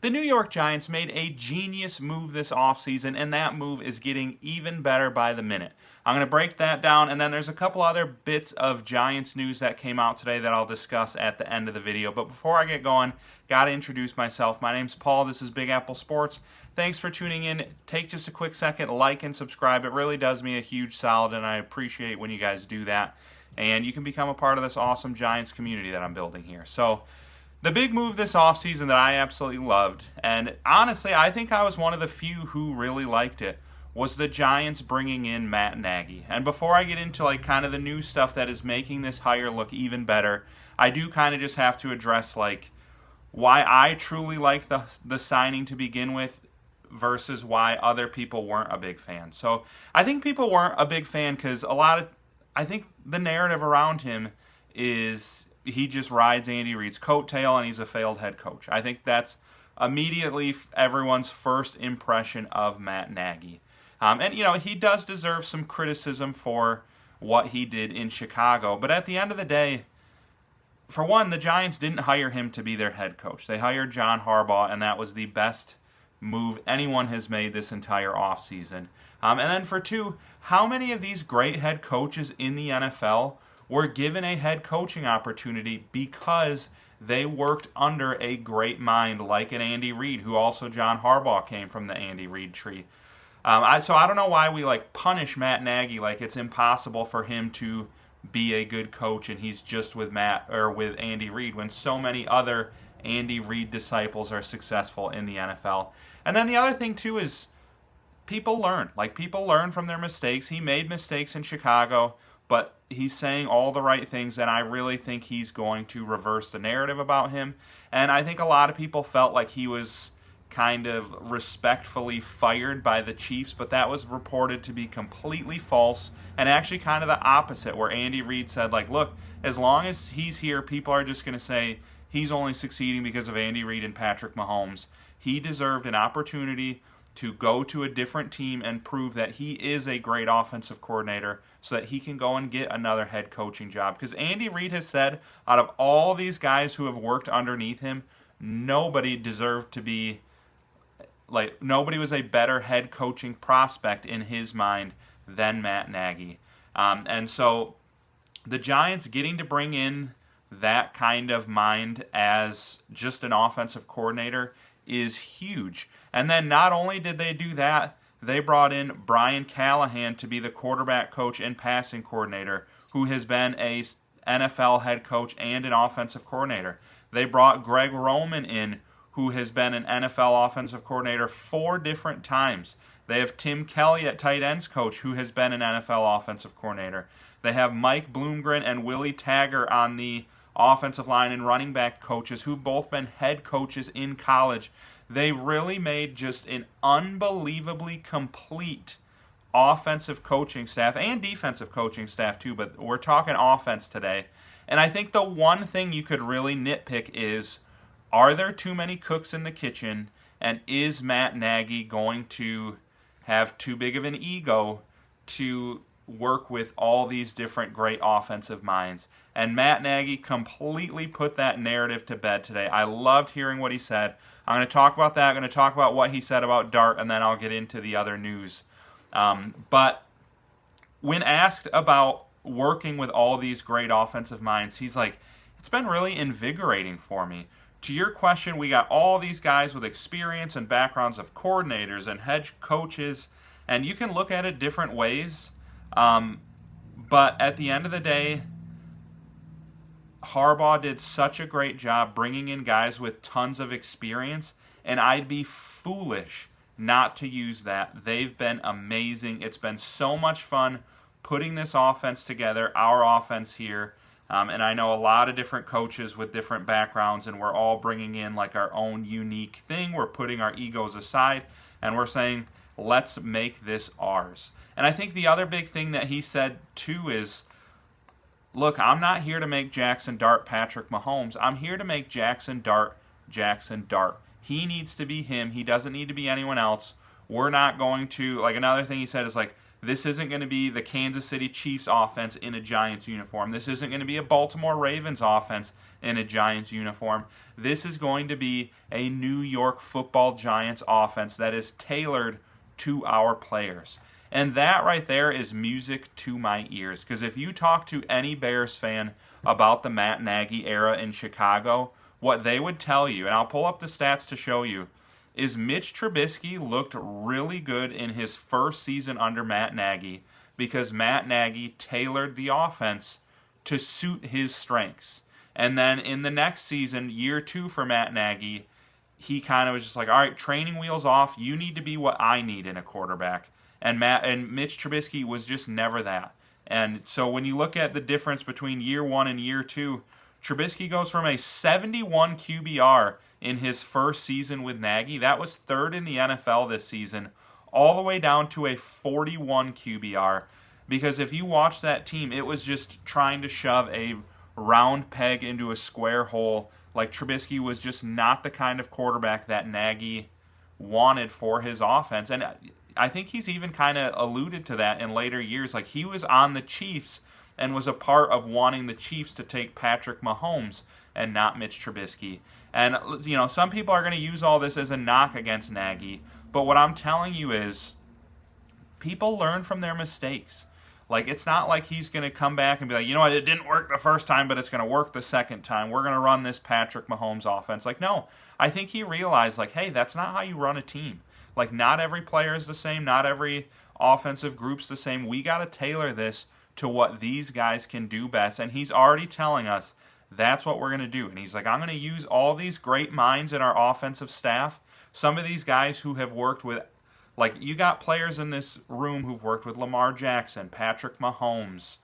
The New York Giants made a genius move this offseason, and that move is getting even better by the minute. I'm going to break that down, and then there's a couple other bits of Giants news that came out today that I'll discuss at the end of the video. But before I get going, got to introduce myself. My name's Paul. This is Big Apple Sports. Thanks for tuning in. Take just a quick second, like and subscribe. It really does me a huge solid, and I appreciate when you guys do that. And you can become a part of this awesome Giants community that I'm building here. So, the big move this offseason that I absolutely loved, and honestly, I think I was one of the few who really liked it, was the Giants bringing in Matt Naggie. And before I get into kind of the new stuff that is making this hire look even better, I do kind of just have to address why I truly liked the signing to begin with versus why other people weren't a big fan. So I think people weren't a big fan because I think the narrative around him is he just rides Andy Reid's coattail and he's a failed head coach. I think that's immediately everyone's first impression of Matt Naggie. And, he does deserve some criticism for what he did in Chicago. But at the end of the day, for one, the Giants didn't hire him to be their head coach. They hired John Harbaugh, and that was the best move anyone has made this entire offseason. And then for two, how many of these great head coaches in the NFL were given a head coaching opportunity because they worked under a great mind like an Andy Reid, who also John Harbaugh came from the Andy Reid tree. So I don't know why we punish Matt Naggie like it's impossible for him to be a good coach and he's just with Andy Reid when so many other Andy Reid disciples are successful in the NFL. And then the other thing too is people learn. People learn from their mistakes. He made mistakes in Chicago, but he's saying all the right things, and I really think he's going to reverse the narrative about him. And I think a lot of people felt like he was kind of respectfully fired by the Chiefs, but that was reported to be completely false, and actually kind of the opposite, where Andy Reid said, look, as long as he's here, people are just going to say he's only succeeding because of Andy Reid and Patrick Mahomes. He deserved an opportunity to go to a different team and prove that he is a great offensive coordinator so that he can go and get another head coaching job. Because Andy Reid has said, out of all these guys who have worked underneath him, nobody deserved to be, nobody was a better head coaching prospect in his mind than Matt Naggie. And so the Giants getting to bring in that kind of mind as just an offensive coordinator is huge. And then not only did they do that, they brought in Brian Callahan to be the quarterback coach and passing coordinator, who has been a NFL head coach and an offensive coordinator. They brought Greg Roman in, who has been an NFL offensive coordinator 4 different times. They have Tim Kelly at tight ends coach, who has been an NFL offensive coordinator. They have Mike Bloomgren and Willie Taggart on the offensive line and running back coaches, who've both been head coaches in college. They really made just an unbelievably complete offensive coaching staff and defensive coaching staff too, but we're talking offense today. And I think the one thing you could really nitpick is, are there too many cooks in the kitchen, and is Matt Naggie going to have too big of an ego to work with all these different great offensive minds? And Matt Naggie completely put that narrative to bed today. I loved hearing what he said. I'm going to talk about that. I'm going to talk about what he said about Dart, and then I'll get into the other news. But when asked about working with all these great offensive minds, he's like, it's been really invigorating for me. To your question, we got all these guys with experience and backgrounds of coordinators and head coaches, and you can look at it different ways. But at the end of the day, Harbaugh did such a great job bringing in guys with tons of experience, and I'd be foolish not to use that. They've been amazing. It's been so much fun putting this offense together, our offense here. And I know a lot of different coaches with different backgrounds, and we're all bringing in our own unique thing. We're putting our egos aside, and we're saying, let's make this ours. And I think the other big thing that he said, too, is, look, I'm not here to make Jackson Dart Patrick Mahomes. I'm here to make Jackson Dart Jackson Dart. He needs to be him. He doesn't need to be anyone else. We're not going to, another thing he said is, This isn't going to be the Kansas City Chiefs offense in a Giants uniform. This isn't going to be a Baltimore Ravens offense in a Giants uniform. This is going to be a New York Football Giants offense that is tailored to our players. And that right there is music to my ears. Because if you talk to any Bears fan about the Matt Nagy era in Chicago, what they would tell you, and I'll pull up the stats to show you, is Mitch Trubisky looked really good in his first season under Matt Nagy because Matt Nagy tailored the offense to suit his strengths. And then in the next season, year 2 for Matt Nagy, he kind of was just like, all right, training wheels off. You need to be what I need in a quarterback. And Mitch Trubisky was just never that. And so when you look at the difference between year 1 and year 2, Trubisky goes from a 71 QBR in his first season with Nagy, that was 3rd in the NFL this season, all the way down to a 41 QBR. Because if you watch that team, it was just trying to shove a round peg into a square hole. Like, Trubisky was just not the kind of quarterback that Nagy wanted for his offense. And I think he's even kind of alluded to that in later years. Like, he was on the Chiefs and was a part of wanting the Chiefs to take Patrick Mahomes and not Mitch Trubisky. And, you know, some people are going to use all this as a knock against Nagy. But what I'm telling you is people learn from their mistakes. Like, it's not like he's going to come back and be like, you know what, it didn't work the first time, but it's going to work the second time. We're going to run this Patrick Mahomes offense. Like, no, I think he realized, like, hey, that's not how you run a team. Like, not every player is the same. Not every offensive group's the same. We got to tailor this to what these guys can do best. And he's already telling us that's what we're going to do. And he's like, I'm going to use all these great minds in our offensive staff. Some of these guys who have worked with, like, you got players in this room who've worked with Lamar Jackson, Patrick Mahomes,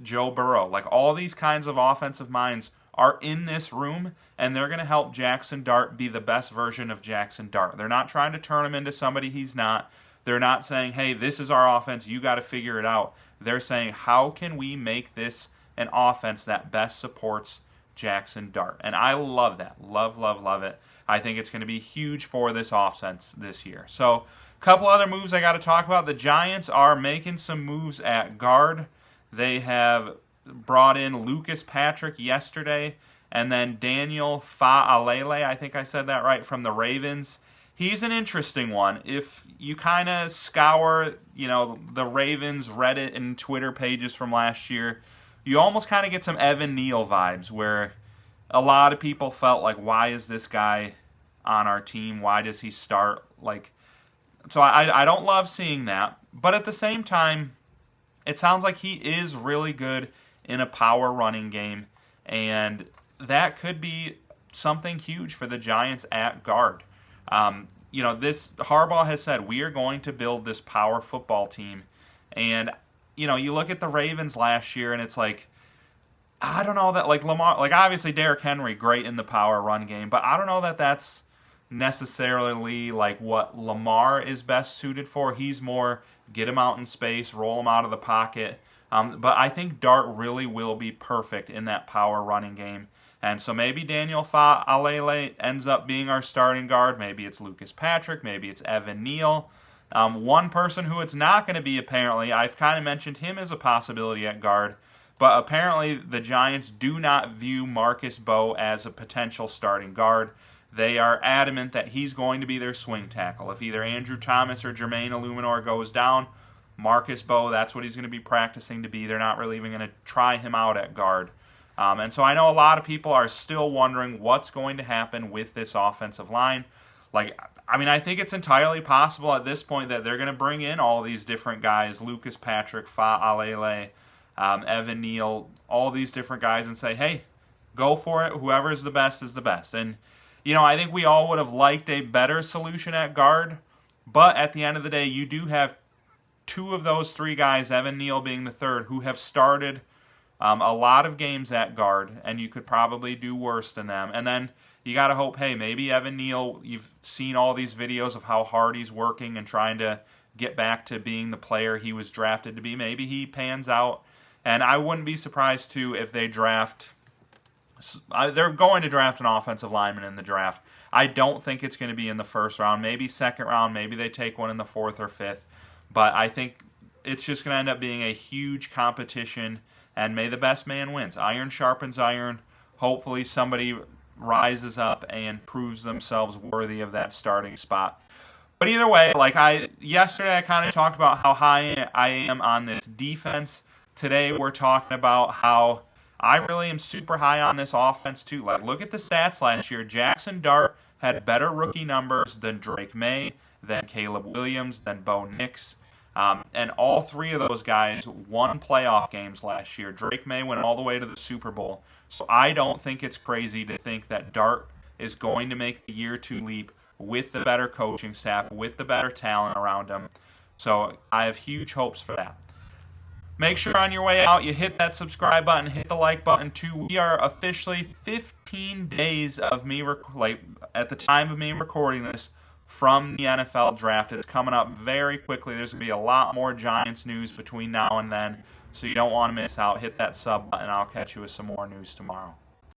Joe Burrow. Like, all these kinds of offensive minds are in this room, and they're going to help Jackson Dart be the best version of Jackson Dart. They're not trying to turn him into somebody he's not. They're not saying, hey, this is our offense, you got to figure it out. They're saying, how can we make this an offense that best supports Jackson Dart? And I love that. Love, love, love it. I think it's going to be huge for this offense this year. So, a couple other moves I got to talk about. The Giants are making some moves at guard. They have brought in Lucas Patrick yesterday, and then Daniel Fa'alele, I think I said that right, from the Ravens. He's an interesting one. If you kind of scour, you know, the Ravens Reddit and Twitter pages from last year, you almost kind of get some Evan Neal vibes, where a lot of people felt like, why is this guy on our team? Why does he start? Like, so I don't love seeing that. But at the same time, it sounds like he is really good in a power running game, and that could be something huge for the Giants at guard. You know, this Harbaugh has said, we are going to build this power football team, and you know, you look at the Ravens last year, and it's like, I don't know that, like, Lamar, like, obviously Derrick Henry, great in the power run game, but I don't know that that's necessarily like what Lamar is best suited for. He's more get him out in space, roll him out of the pocket. But I think Dart really will be perfect in that power running game. And so maybe Daniel Fa'alele ends up being our starting guard. Maybe it's Lucas Patrick. Maybe it's Evan Neal. One person who it's not going to be, apparently, I've kind of mentioned him as a possibility at guard, but apparently the Giants do not view Marcus Bowe as a potential starting guard. They are adamant that he's going to be their swing tackle. If either Andrew Thomas or Jermaine Illuminor goes down, Marcus Bowe, that's what he's going to be practicing to be. They're not really even going to try him out at guard. And so I know a lot of people are still wondering what's going to happen with this offensive line. Like, I mean, I think it's entirely possible at this point that they're going to bring in all these different guys, Lucas Patrick, Fa'alele, Evan Neal, all these different guys, and say, hey, go for it. Whoever's the best is the best. And, you know, I think we all would have liked a better solution at guard, but at the end of the day, you do have two of those three guys, Evan Neal being the third, who have started a lot of games at guard, and you could probably do worse than them. And then you got to hope, hey, maybe Evan Neal, you've seen all these videos of how hard he's working and trying to get back to being the player he was drafted to be. Maybe he pans out. And I wouldn't be surprised, too, if they draft They're going to draft an offensive lineman in the draft. I don't think it's going to be in the first round, maybe second round, maybe they take one in the fourth or fifth. But I think it's just going to end up being a huge competition, and may the best man wins. Iron sharpens iron. Hopefully somebody rises up and proves themselves worthy of that starting spot. But either way, yesterday I kind of talked about how high I am on this defense. Today we're talking about how I really am super high on this offense too. Look at the stats last year. Jackson Dart had better rookie numbers than Drake May, than Caleb Williams, than Bo Nix. And all three of those guys won playoff games last year. Drake May went all the way to the Super Bowl. So I don't think it's crazy to think that Dart is going to make the year two leap with the better coaching staff, with the better talent around him. So I have huge hopes for that. Make sure on your way out you hit that subscribe button, hit the like button too. We are officially 15 days of me, at the time of me recording this, from the NFL draft. It's coming up very quickly. There's going to be a lot more Giants news between now and then, so you don't want to miss out. Hit that sub button. I'll catch you with some more news tomorrow.